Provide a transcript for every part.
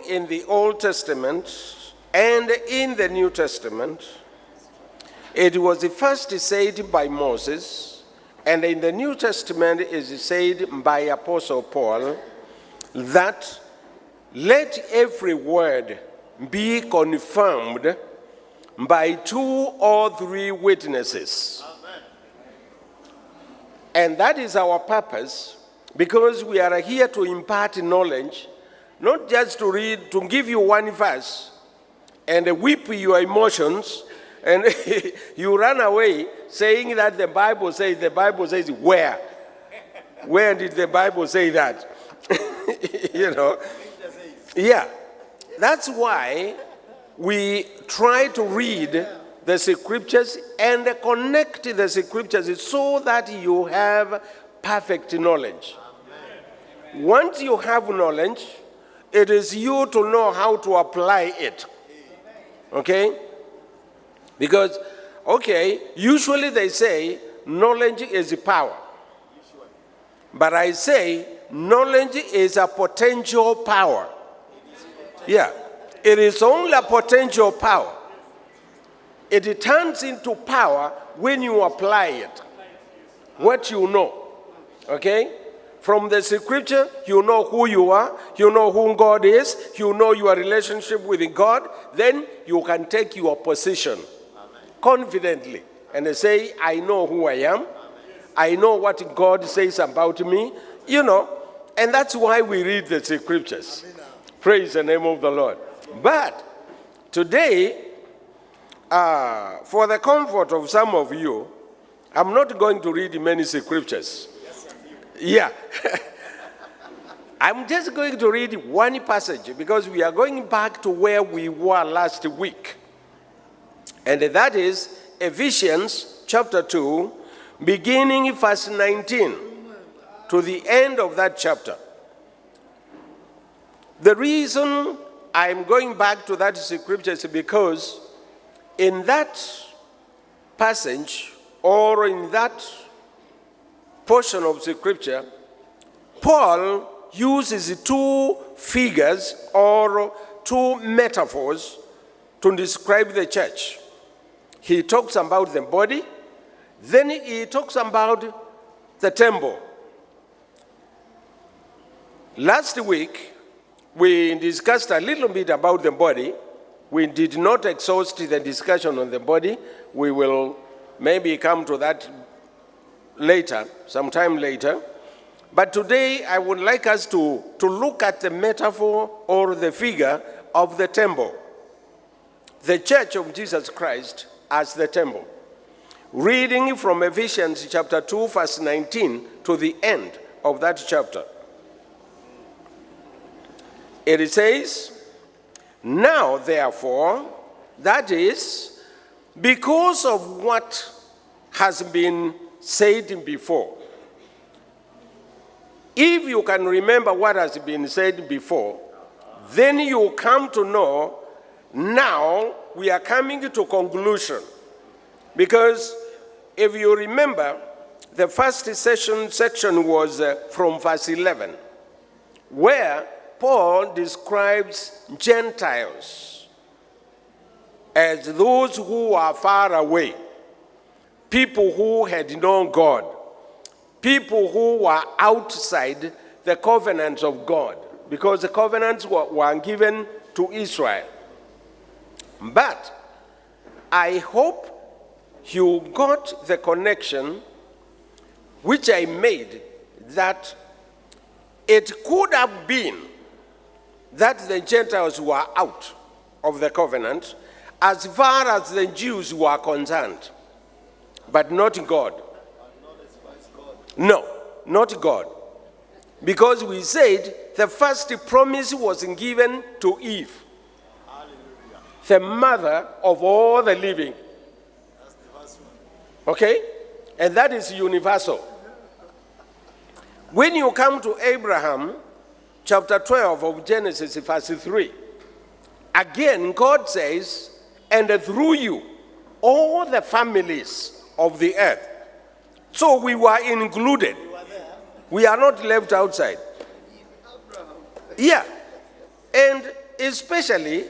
in the Old Testament and in the New Testament, it was first said by Moses, and in the New Testament is said by Apostle Paul, that let every word be confirmed by 2 or 3 witnesses. Amen. And that is our purpose, because we are here to impart knowledge, not just to read, to give you one verse and whip your emotions, and you run away saying that the Bible says where? Where did the Bible say that? Yeah. That's why we try to read the scriptures and connect the scriptures so that you have perfect knowledge. Amen. Once you have knowledge, it is you to know how to apply it. Okay? Because, usually they say knowledge is power. But I say knowledge is a potential power. Yeah. It is only a potential power. It turns into power when you apply it. What you know. Okay? From the scripture, you know who you are, you know who God is, you know your relationship with God, then you can take your position confidently and say, I know who I am, I know what God says about me, and that's why we read the scriptures. Praise the name of the Lord. But today, for the comfort of some of you, I'm not going to read many scriptures. Yeah. I'm just going to read one passage because we are going back to where we were last week. And that is Ephesians chapter 2, beginning verse 19 to the end of that chapter. The reason I'm going back to that scripture is because in that passage or in that portion of the scripture, Paul uses 2 figures or 2 metaphors to describe the church. He talks about the body, then he talks about the temple. Last week, we discussed a little bit about the body. We did not exhaust the discussion on the body. We will maybe come to that later, sometime later. But today, I would like us to look at the metaphor or the figure of the temple. The church of Jesus Christ as the temple. Reading from Ephesians chapter 2, verse 19 to the end of that chapter. It says, now therefore, that is, because of what has been said before. If you can remember what has been said before, then you come to know now we are coming to conclusion. Because if you remember, the first section was from verse 11, where Paul describes Gentiles as those who are far away, people who had known God, people who were outside the covenants of God, because the covenants were given to Israel. But I hope you got the connection which I made, that it could have been that the Gentiles were out of the covenant as far as the Jews were concerned, but not God. No, not God. Because we said the first promise was given to Eve, the mother of all the living. That's the first one. Okay? And that is universal. When you come to Abraham, chapter 12 of Genesis, verse 3, again God says, and through you, all the families of the earth. So we were included. We are not left outside. Yeah. And especially,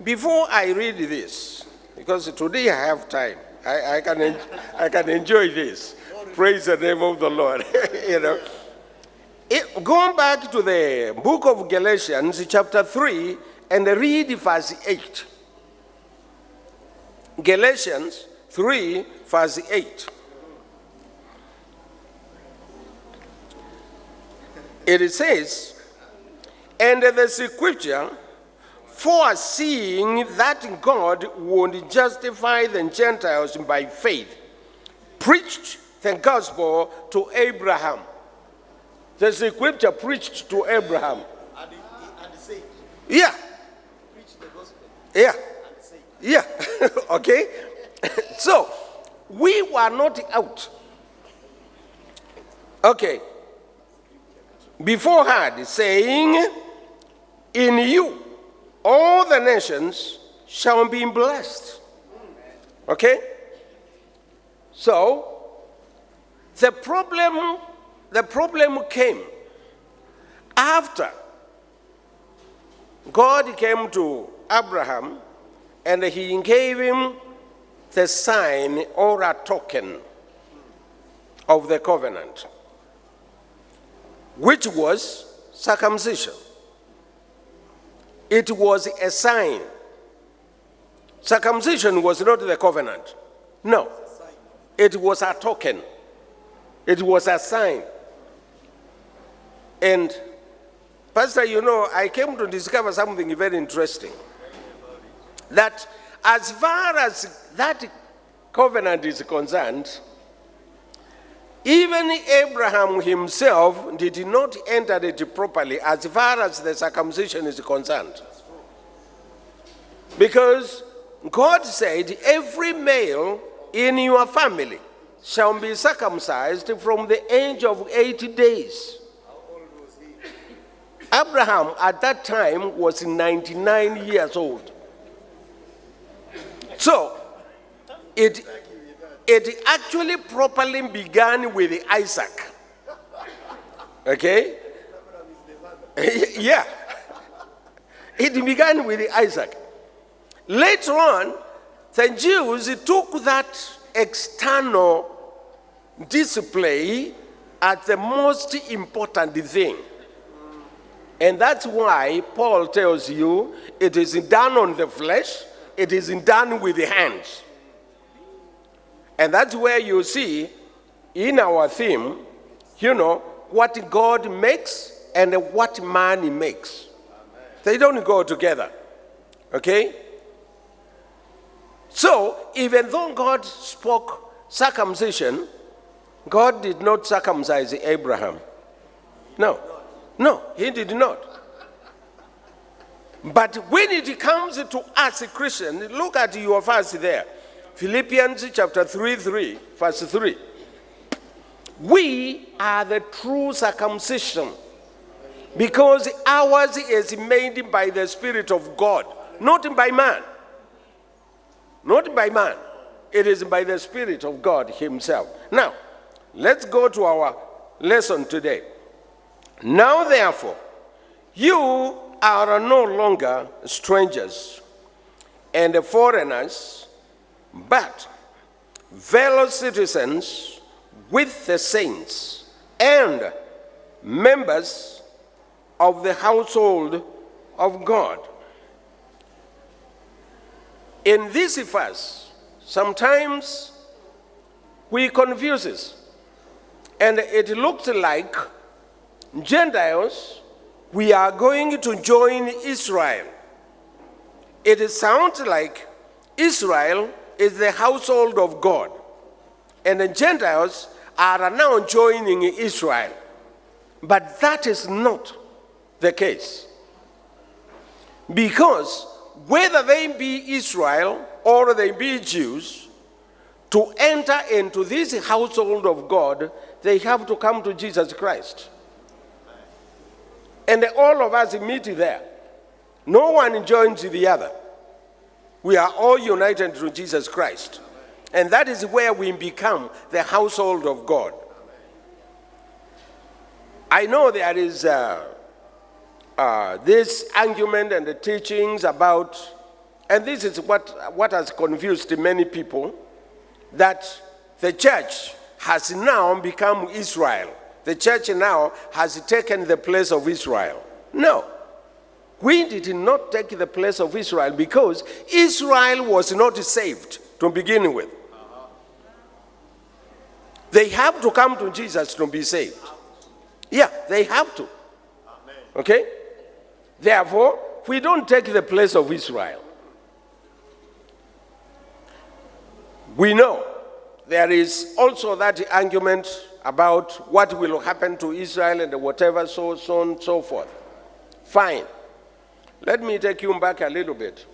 before I read this, because today I have time, I can enjoy this. Praise the name of the Lord. Going back to the book of Galatians, chapter 3, and read verse 8. Galatians 3, verse 8. It says, and the scripture, foreseeing that God would justify the Gentiles by faith, preached the gospel to Abraham. The scripture preached to Abraham. And saved. Yeah. Preach the gospel. Yeah. And saved. Yeah. Okay. So, we were not out. Okay. Beforehand, saying, in you all the nations shall be blessed. Okay? So, the problem came after God came to Abraham and he gave him the sign or a token of the covenant, which was circumcision. It was a sign. Circumcision was not the covenant. No. It was a token. It was a sign. And, Pastor, I came to discover something very interesting. That as far as that covenant is concerned, even Abraham himself did not enter it properly as far as the circumcision is concerned. Because God said, every male in your family shall be circumcised from the age of 80 days. How old was he? Abraham at that time was 99 years old. So, it actually properly began with Isaac. Okay? Yeah. It began with Isaac. Later on, the Jews took that external display as the most important thing. And that's why Paul tells you it is done on the flesh, it is done with the hands. And that's where you see in our theme, what God makes and what man makes. They don't go together. Okay? So, even though God spoke circumcision, God did not circumcise Abraham. No, he did not. But when it comes to us Christians, look at your verse there. Philippians chapter 3, verse 3. We are the true circumcision, because ours is made by the Spirit of God, not by man. Not by man. It is by the Spirit of God himself. Now, let's go to our lesson today. Now, therefore, you are no longer strangers and foreigners, but fellow citizens with the saints and members of the household of God. In this verse, sometimes we confuse it, and it looks like Gentiles, we are going to join Israel. It sounds like Israel is the household of God, and the Gentiles are now joining Israel. But that is not the case. Because whether they be Israel or they be Jews, to enter into this household of God, they have to come to Jesus Christ. And all of us meet there. No one joins the other. We are all united to Jesus Christ. And that is where we become the household of God. I know there is this argument and the teachings about, and this is what has confused many people, that the church has now become Israel. The church now has taken the place of Israel. No. We did not take the place of Israel because Israel was not saved to begin with. They have to come to Jesus to be saved. Yeah, they have to. Okay? Therefore, we don't take the place of Israel. We know there is also that argument about what will happen to Israel and whatever, so on and so forth. Fine. Let me take you back a little bit.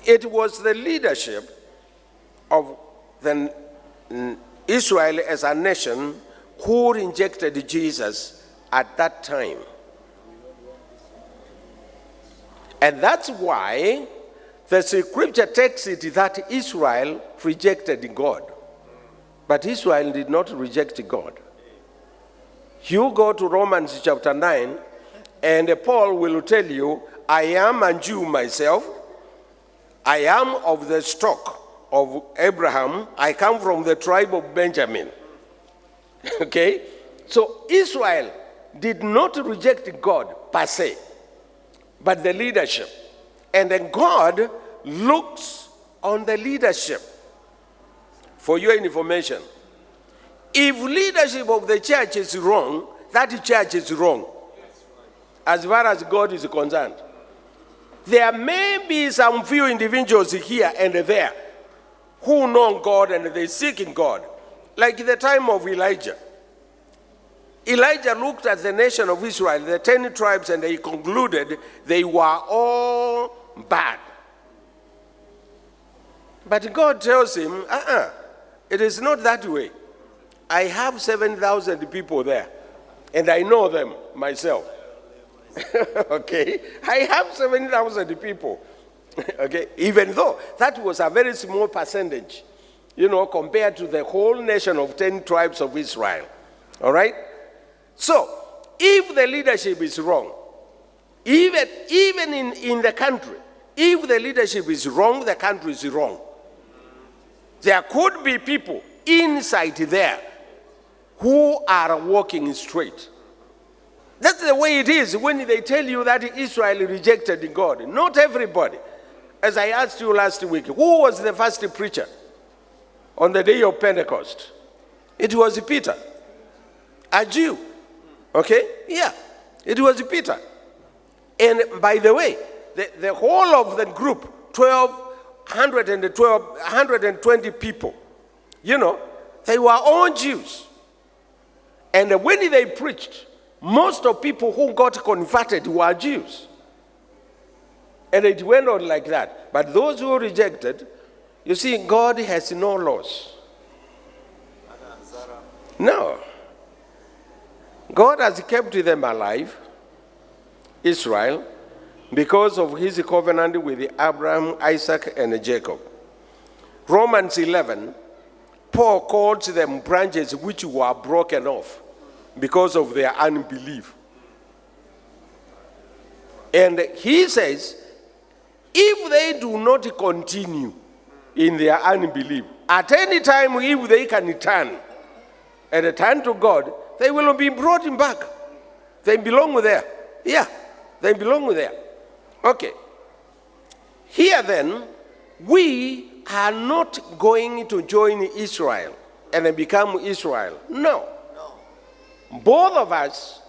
It was the leadership of Israel as a nation who rejected Jesus at that time. And that's why the scripture takes it that Israel rejected God. But Israel did not reject God. You go to Romans chapter 9, and Paul will tell you, I am a Jew myself. I am of the stock of Abraham. I come from the tribe of Benjamin. Okay? So Israel did not reject God per se, but the leadership. And then God looks on the leadership. For your information, if leadership of the church is wrong, that church is wrong. As far as God is concerned. There may be some few individuals here and there who know God and they seek in God. Like the time of Elijah. Elijah looked at the nation of Israel, the 10 tribes, and he concluded they were all bad. But God tells him, it is not that way. I have 7,000 people there, and I know them myself. Okay? I have 7,000 people. Okay? Even though that was a very small percentage, compared to the whole nation of 10 tribes of Israel. All right? So, if the leadership is wrong, even in the country, if the leadership is wrong, the country is wrong. There could be people inside there who are walking straight. That's the way it is when they tell you that Israel rejected God. Not everybody. As I asked you last week, who was the first preacher on the day of Pentecost? It was Peter, a Jew. Okay? Yeah, it was Peter. And by the way, the whole of the group, 120 people, they were all Jews. And when they preached, most of people who got converted were Jews. And it went on like that. But those who rejected, you see, God has no laws. No. God has kept them alive, Israel, because of his covenant with Abraham, Isaac, and Jacob. Romans 11, Paul calls them branches which were broken off because of their unbelief. And he says, if they do not continue in their unbelief, at any time if they can turn and turn to God, they will be brought back. They belong there. Yeah, they belong there. Okay. Here then, we are not going to join Israel and become Israel. No. Both of us,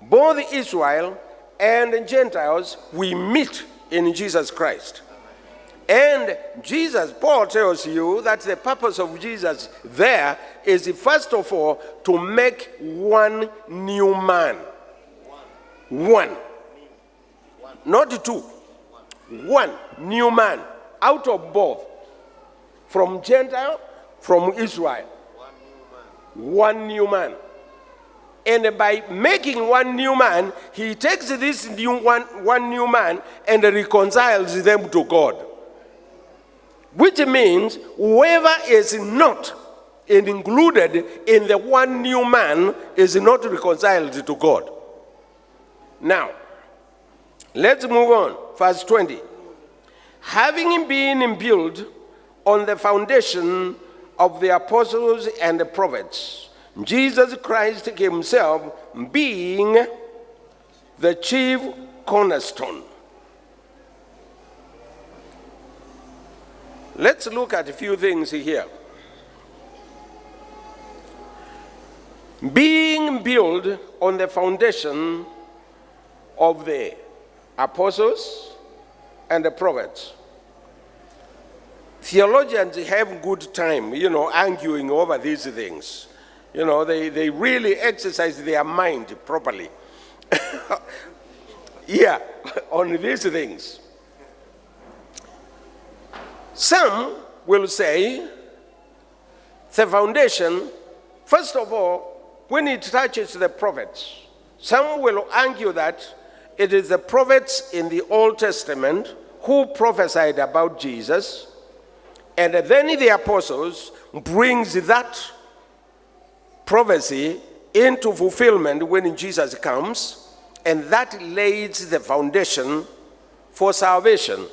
both Israel and Gentiles, we meet in Jesus Christ. And Jesus, Paul tells you that the purpose of Jesus there is first of all to make one new man. One. Not two. One new man out of both. From Gentile, from Israel. One new man. And by making one new man, he takes this one new man and reconciles them to God. Which means whoever is not included in the one new man is not reconciled to God. Now, let's move on. Verse 20. Having been built on the foundation of the apostles and the prophets, Jesus Christ himself being the chief cornerstone. Let's look at a few things here. Being built on the foundation of the apostles and the prophets. Theologians have good time, arguing over these things. They really exercise their mind properly. Yeah, on these things. Some will say the foundation, first of all, when it touches the prophets, some will argue that it is the prophets in the Old Testament who prophesied about Jesus, and then the apostles brings that prophecy into fulfillment when Jesus comes, and that lays the foundation for salvation.